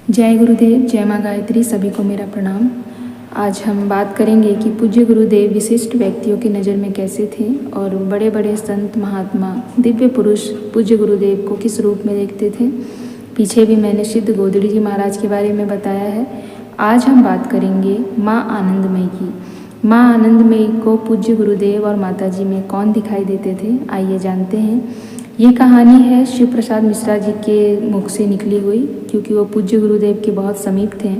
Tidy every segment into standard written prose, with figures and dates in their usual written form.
जय गुरुदेव, जय माँ गायत्री, सभी को मेरा प्रणाम। आज हम बात करेंगे कि पूज्य गुरुदेव विशिष्ट व्यक्तियों की नज़र में कैसे थे और बड़े बड़े संत महात्मा दिव्य पुरुष पूज्य गुरुदेव को किस रूप में देखते थे। पीछे भी मैंने सिद्ध गोदड़ी जी महाराज के बारे में बताया है। आज हम बात करेंगे माँ आनंदमयी की। माँ आनंदमयी को पूज्य गुरुदेव और माता जी में कौन दिखाई देते थे, आइए जानते हैं। ये कहानी है शिव प्रसाद मिश्रा जी के मुख से निकली हुई, क्योंकि वो पूज्य गुरुदेव के बहुत समीप थे।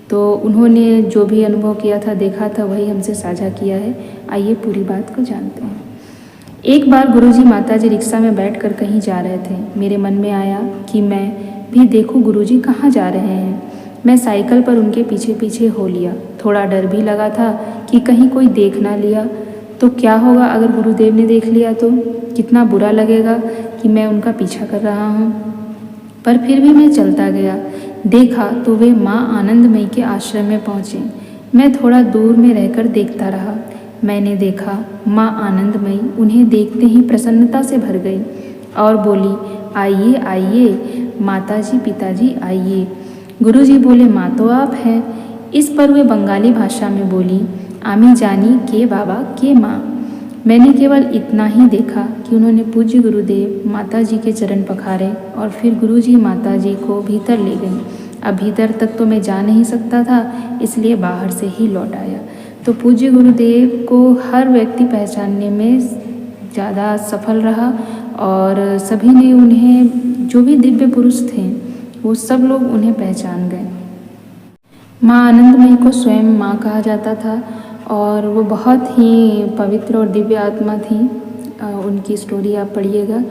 तो उन्होंने जो भी अनुभव किया था, देखा था, वही हमसे साझा किया है। आइए पूरी बात को जानते हैं। एक बार गुरुजी माताजी रिक्शा में बैठकर कहीं जा रहे थे। मेरे मन में आया कि मैं भी देखूं गुरुजी कहाँ जा रहे हैं। मैं साइकिल पर उनके पीछे पीछे हो लिया। थोड़ा डर भी लगा था कि कहीं कोई देख ना लिया तो क्या होगा, अगर गुरुदेव ने देख लिया तो कितना बुरा लगेगा कि मैं उनका पीछा कर रहा हूँ। पर फिर भी मैं चलता गया। देखा तो वे माँ आनंदमयी के आश्रम में पहुँचे। मैं थोड़ा दूर में रहकर देखता रहा। मैंने देखा माँ आनंदमयी उन्हें देखते ही प्रसन्नता से भर गई और बोली, आइए आइए माताजी पिताजी आइए। गुरुजी बोले, माँ तो आप हैं। इस पर वे बंगाली भाषा में बोली, आमी जानी के बाबा के माँ। मैंने केवल इतना ही देखा कि उन्होंने पूज्य गुरुदेव माता जी के चरण पखारे और फिर गुरुजी माता जी को भीतर ले गई। अब भीतर तक तो मैं जा नहीं सकता था, इसलिए बाहर से ही लौट आया। तो पूज्य गुरुदेव को हर व्यक्ति पहचानने में ज़्यादा सफल रहा और सभी ने उन्हें, जो भी दिव्य पुरुष थे वो सब लोग उन्हें पहचान गए। माँ आनंदमयी को स्वयं माँ कहा जाता था और वो बहुत ही पवित्र और दिव्य आत्मा थी। उनकी स्टोरी आप पढ़िएगा।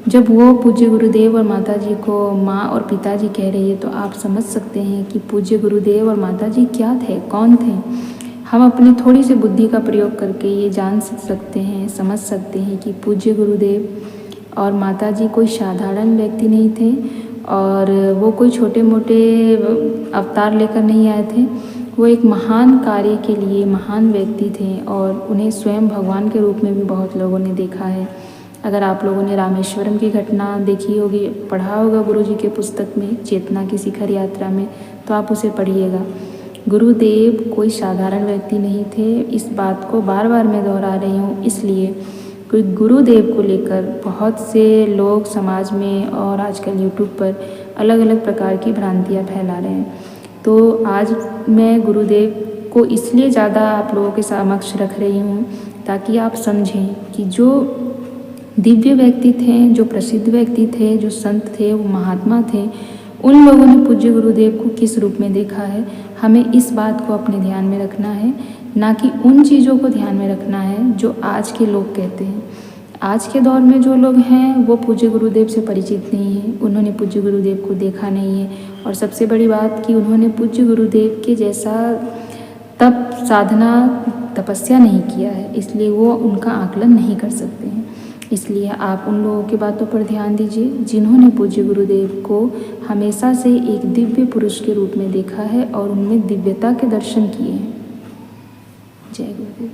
जब वो पूज्य गुरुदेव और माता जी को माँ और पिताजी कह रही है तो आप समझ सकते हैं कि पूज्य गुरुदेव और माता जी क्या थे, कौन थे। हम अपनी थोड़ी सी बुद्धि का प्रयोग करके ये जान सकते हैं, समझ सकते हैं कि पूज्य गुरुदेव और माता जी कोई साधारण व्यक्ति नहीं थे और वो कोई छोटे मोटे अवतार लेकर नहीं आए थे। वो एक महान कार्य के लिए महान व्यक्ति थे और उन्हें स्वयं भगवान के रूप में भी बहुत लोगों ने देखा है। अगर आप लोगों ने रामेश्वरम की घटना देखी होगी, पढ़ा होगा गुरुजी के पुस्तक में, चेतना की शिखर यात्रा में, तो आप उसे पढ़िएगा। गुरुदेव कोई साधारण व्यक्ति नहीं थे। इस बात को बार बार मैं दोहरा रही हूँ इसलिए कोई गुरुदेव को लेकर बहुत से लोग समाज में और आजकल यूट्यूब पर अलग अलग प्रकार की भ्रांतियाँ फैला रहे हैं। तो आज मैं गुरुदेव को इसलिए ज़्यादा आप लोगों के समक्ष रख रही हूँ ताकि आप समझें कि जो दिव्य व्यक्ति थे, जो प्रसिद्ध व्यक्ति थे, जो संत थे, वो महात्मा थे, उन लोगों ने पूज्य गुरुदेव को किस रूप में देखा है। हमें इस बात को अपने ध्यान में रखना है, ना कि उन चीज़ों को ध्यान में रखना है जो आज के लोग कहते हैं। आज के दौर में जो लोग हैं वो पूज्य गुरुदेव से परिचित नहीं हैं, उन्होंने पूज्य गुरुदेव को देखा नहीं है और सबसे बड़ी बात कि उन्होंने पूज्य गुरुदेव के जैसा तप साधना तपस्या नहीं किया है, इसलिए वो उनका आकलन नहीं कर सकते हैं। इसलिए आप उन लोगों की बातों पर ध्यान दीजिए जिन्होंने पूज्य गुरुदेव को हमेशा से एक दिव्य पुरुष के रूप में देखा है और उनमें दिव्यता के दर्शन किए हैं। जय गुरुदेव।